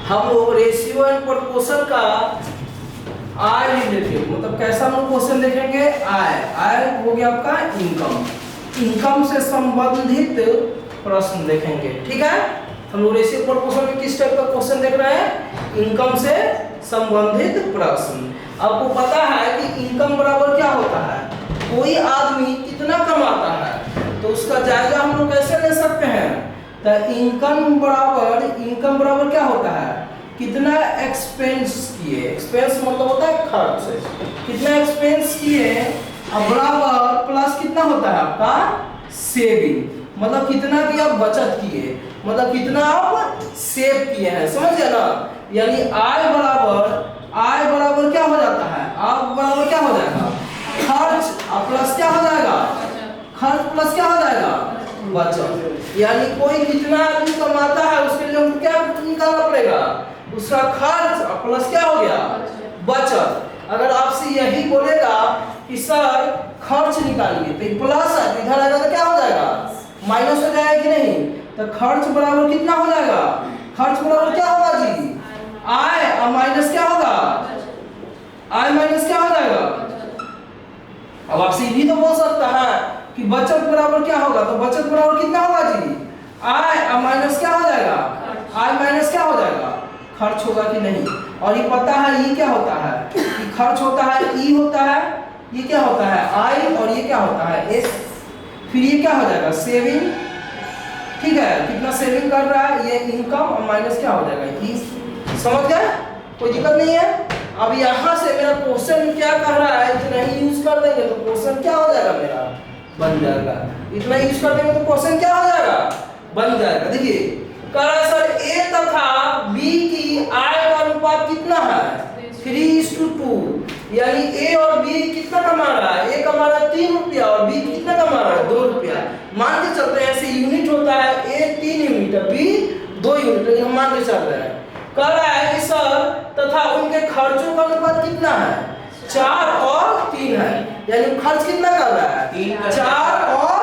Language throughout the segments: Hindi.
हम लोग रेशियो एंड प्रोपोर्शन का आय रिलेटेड मतलब कैसा हम लोग क्वेश्चन देखेंगे। आय हो गया आपका इनकम से संबंधित प्रश्न देखेंगे। ठीक है, हम लोग रेशियो प्रोपोर्शन में किस टाइप का क्वेश्चन देख रहे हैं, इनकम से संबंधित प्रश्न। आपको पता है कि इनकम बराबर क्या होता है, कोई आदमी कितना कमाता है तो उसका जायजा हम लोग कैसे ले सकते हैं। तो इनकम बराबर क्या होता है, कितना एक्सपेंस किए, एक्सपेंस मतलब होता है खर्च, कितना एक्सपेंस किए बराबर प्लस कितना होता है आपका सेविंग, मतलब कितना की आप बचत किए, मतलब कितना आप सेव किए हैं, समझ गए ना। यानी आय बराबर क्या हो जाता है, आप बराबर क्या हो जाएगा खर्च प्लस क्या हो जाएगा, खर्च प्लस क्या हो जाएगा बचत। यानी कोई कितना आदमी कमाता है उसके लिए हमको क्या निकालना पड़ेगा, उसका खर्च प्लस क्या हो गया बचत। अगर आपसे यही बोलेगा कि सर खर्च निकालिए तो प्लस है, इधर आएगा तो क्या हो जाएगा माइनस हो जाएगा कि नहीं। तो खर्च बराबर कितना हो जाएगा, खर्च बराबर क्या होगा जी आय और माइनस क्या होगा, आय माइनस क्या हो जाएगा। अब आपसे ये भी तो बोल सकता है कि बचत बराबर क्या होगा, तो बचत बराबर कितना होगा जी आय और माइनस क्या हो जाएगा, आय माइनस क्या हो जाएगा खर्च होगा कि नहीं। और ये पता है ये क्या होता है कि खर्च होता है ई होता है, ये क्या होता है आई और ये क्या होता है एस, फिर ये क्या हो जाएगा सेविंग। ठीक है, कितना सेविंग कर रहा है ये इनकम और माइनस क्या हो जाएगा ई। समझ गए, कोई दिक्कत नहीं है। अब यहाँ से मेरा क्वेश्चन क्या कह रहा है, इतना ही यूज कर देंगे तो क्वेश्चन क्या हो जाएगा मेरा बन जाएगा, इतना यूज कर देंगे तो क्वेश्चन क्या हो जाएगा बन जाएगा। देखिए कह रहा है सर ए तथा बी की आय का अनुपात कितना है 3:2, यानी ए और बी कितना कमा रहा है, ए कमा रहा है 3 रुपया और बी कितना कमा रहा है 2 रुपया। मान के चलते हैं ऐसे यूनिट होता है ए 3 यूनिट है बी 2 यूनिट, लेकिन हम मान के चल रहे हैं। कह रहा है कि सर तथा उनके खर्चों का अनुपात कितना है 4 और 3 है, यानी खर्च कितना कर रहा है 4 और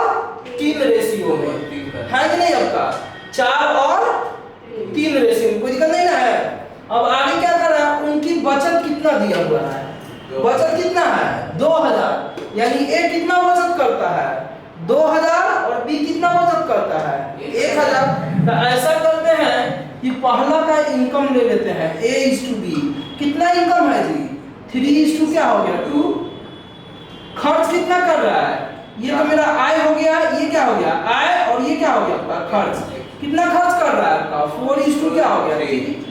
3 रेशियो में है कि नहीं आपका 4 और 3 रेशियो में, कोई दिक्कत नहीं ना है। अब आगे क्या कर रहा है, उनकी बचत कितना दिया हुआ है, बचत कितना है 2000, यानी ए कितना बचत करता है 2000 और बी कितना बचत करता है 1000। तो ऐसा करते हैं कि पहला का इनकम ले लेते हैं A:B, कितना इनकम है जी 3:2 क्या हो गया 2। खर्च कितना कर रहा है, ये तो मेरा आय हो गया, ये क्या हो गया आय और ये क्या हो गया आपका खर्च, कितना खर्च कर रहा है आपका 4:2 क्या हो गया 3।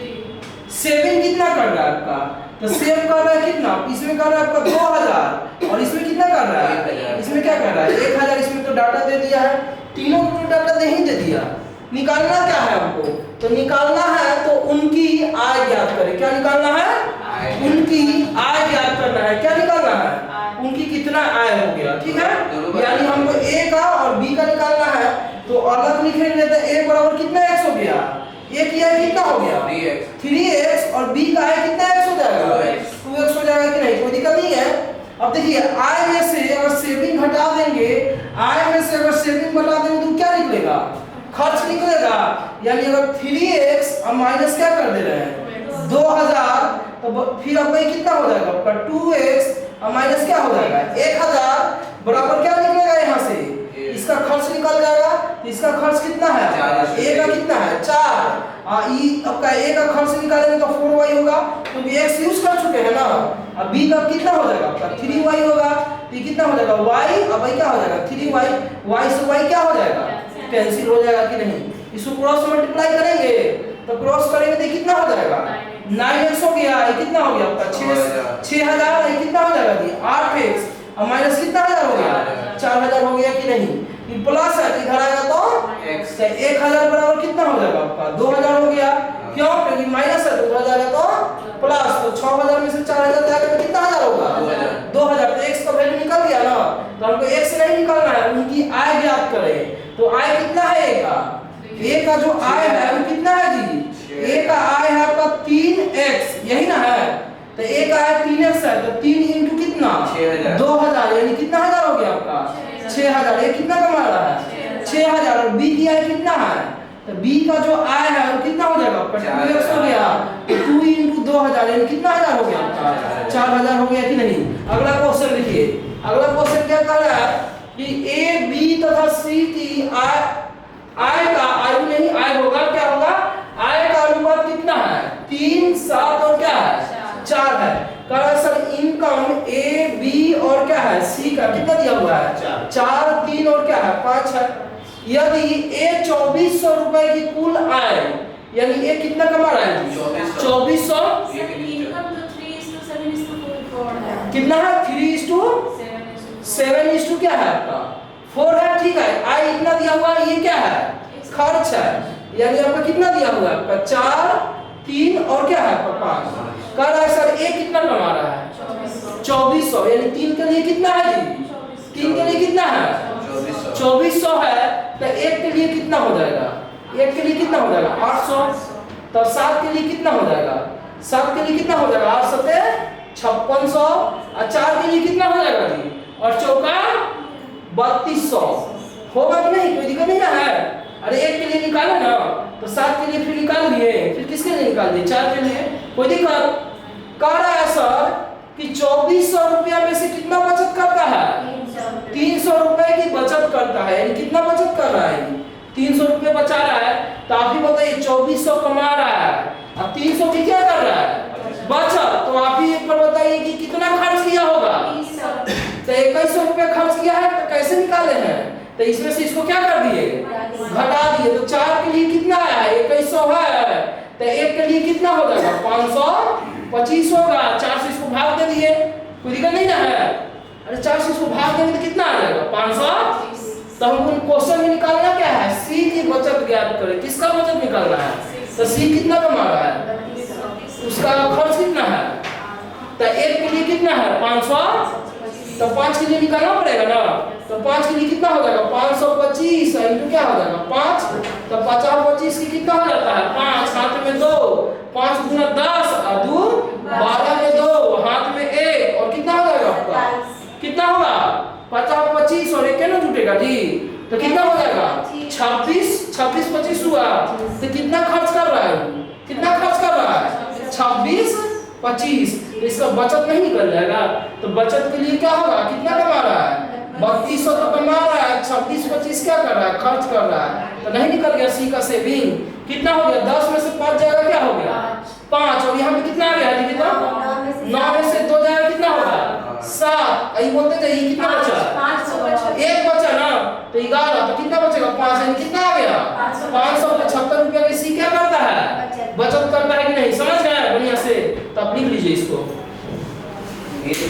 सेविंग कितना कर रहा है आपका, तो सेव कर रहा है कितना, इसमें कर रहा है आपका 2000 और इसमें कितना कर रहा है, इसमें क्या कर रहा है 1000। इसमें तो डाटा दे दिया है, तीनों को डाटा दे ही दे दिया। निकालना क्या है हमको, तो निकालना है तो उनकी आय ज्ञात करें। क्या निकालना है, उनकी आय ज्ञात करना है। क्या निकालना है, उनकी कितना आय हो गया। ठीक है, यानी हमको ए का और बी का निकालना है तो अलग लिख लेते हैं। ए बराबर कितना x हो गया, ए की आय कितना हो गया 3x और बी का आय कितना x हो जाएगा 2x हो जाएगा कि नहीं, कोई दिक्कत नहीं है। अब देखिए आय में से अगर सेविंग घटा देंगे, आय में से अगर सेविंग घटा देंगे तो क्या निकलेगा खर्च निकलेगा। यानी अगर 3x और माइनस क्या कर दे रहे हैं 2000, तो फिर अब ये कितना हो जाएगा आपका 2x और माइनस क्या हो जाएगा 1000 बराबर क्या निकलेगा यहाँ से, इसका खर्च निकल जाएगा। तो इसका खर्च कितना है a का कितना है 4, ई आपका a का खर्च निकालेंगे तो 4y होगा क्योंकि x यूज कर चुके हैं ना। अब b का कितना हो जाएगा आपका 3y होगा, तो कितना हो जाएगा y, अब क्या हो जाएगा 3y, y से y क्या हो जाएगा कैंसिल हो जाएगा कि नहीं। इसको क्रॉस मल्टीप्लाई करेंगे तो क्रॉस करेंगे तो कितना हो जाएगा 9x हो गया, ये कितना हो गया आपका 6000, ये कितना हो जाएगा जी 8x और माइनस कितना हजार हो गया 4000 हो गया कि नहीं। ये प्लस है इधर आएगा तो 1000 बराबर कितना हो जाएगा आपका 2000 हो गया, क्यों क्योंकि माइनस है तो उधर जाएगा तो प्लस, तो 6000 में से 4000 जाएगा तो कितना हजार होगा 2000। तो x का वैल्यू निकल गया ना, तो हमको x नहीं निकालना है, उनकी आय ज्ञात करें। तो आय कितना है ए का जो आय है वो कितना है जी, ए का आय है आपका 3x, यही ना है। तो ए का आय 3x है तो 3 इंटू कितना 2000, यानी कितना हजार हो गया आपका 6000। ये कितना कमा रहा है 6000 और बी की आय कितना है, तो बी का जो आय है वो कितना हो जाएगा आपका 2x हो गया 2000 यानी कितना हजार हो गया? 4000 हो गया कि नहीं? अगला क्वेश्चन देखिए, अगला क्वेश्चन क्या कह रहा है कि ए बी तथा सी की आय का आयु नहीं आय होगा, क्या होगा? आय का अनुपात कितना है? 3, 7 और क्या है? 4 है। कह रहा है सर इनकम ए बी और क्या है सी का कितना दिया हुआ है? 4, 3 और क्या है 5 है। यदि ए 2400 रुपए की कुल आय, यानी ए कितना कमा रहा है? 2400। कितना है? 3:7 क्या है आपका? 4 है, ठीक है। आय इतना दिया हुआ है, ये क्या है? खर्च है, यानी आपका कितना दिया हुआ है? आपका 4, 3 और क्या है? 5। कह रहा है सर ए कितना कमा रहा है? 2400, यानी 3 के लिए कितना है जी? 3 के लिए कितना है? 2400 है। तो 1 के लिए कितना हो जाएगा? 1 के लिए कितना हो जाएगा? 800। तो 7 के लिए कितना हो जाएगा? 7 के लिए कितना हो जाएगा? 8 7 5600। और 4 के लिए कितना हो जाएगा जी? और चौका 3200 होगा कि नहीं? कोई दिक्कत नहीं ना है? अरे 1 के लिए निकाला ना, तो 7 के लिए फिर निकाल दिए, फिर किसके लिए निकाल दिए? 4 के लिए। कोई दिक्कत? कह रहा है सर कि 2400 रुपया में से कितना बचत करता है? 300 रुपए की बचत करता है, यानी कितना बचत कर रहा है? 300 रुपए बचा रहा है। तो आप ही बताइए 2400 कमा रहा है, अब 300 की क्या कर रहा है? बचत। तो आप ही एक बार बताइए कि कितना खर्च किया होगा? तो 2100 रुपया खर्च किया है। तो कैसे निकाले हैं? तो इसमें से इसको क्या कर दिए? घटा दिए। तो 4 के लिए कितना आया है? 2100 है। तो 1 के लिए कितना हो जाएगा? 525 होगा। 4 से इसको भाग दे दिए, कोई दिक्कत नहीं ना है? अरे 4 से इसको भाग देंगे तो कितना आ जाएगा? 500। तो हमको क्वेश्चन में निकालना क्या है? सी की बचत ज्ञात करें। किसका बचत निकालना है? तो सी कितना कमा रहा है, उसका खर्च कितना है? तो 1 के लिए कितना है? 500। तो 5 के लिए निकालना पड़ेगा ना। तो 5 के लिए कितना हो जाएगा? 525 इंटू क्या हो जाएगा? 5। तो 50 और 25 की कितना हो जाता है? 5, हाथ में 2, 5 गुना 10 और 2 12 में 2, हाथ में 1 और कितना हो जाएगा आपका? कितना होगा? 50 और 25 और 1 ना जुटेगा जी। तो कितना हो जाएगा? 26, 26 25 हुआ। तो कितना खर्च कर रहा है? कितना खर्च कर रहा है? 26 25। इसका बचत नहीं निकल जाएगा। तो बचत के लिए क्या होगा? कितना कमा रहा है? 3200 तो कमा रहा है, 26 25 क्या कर रहा है? खर्च कर रहा है। तो नहीं निकल गया सी का सेविंग। कितना हो गया? 10 में से 5 जाएगा, क्या हो गया? 5। और यहाँ पे कितना आ गया? कितना? 9 में से 2 जाएगा, कितना होगा? 7। यही बोलते थे, ये कितना बचा? 1 बचा ना। तो 11। तो कितना बचेगा? 5। यानी कितना आ गया? 575 रुपया की सी क्या करता है? बचत करता है कि नहीं? समझ गए बढ़िया से? तो आप लिख लीजिए इसको। ये तो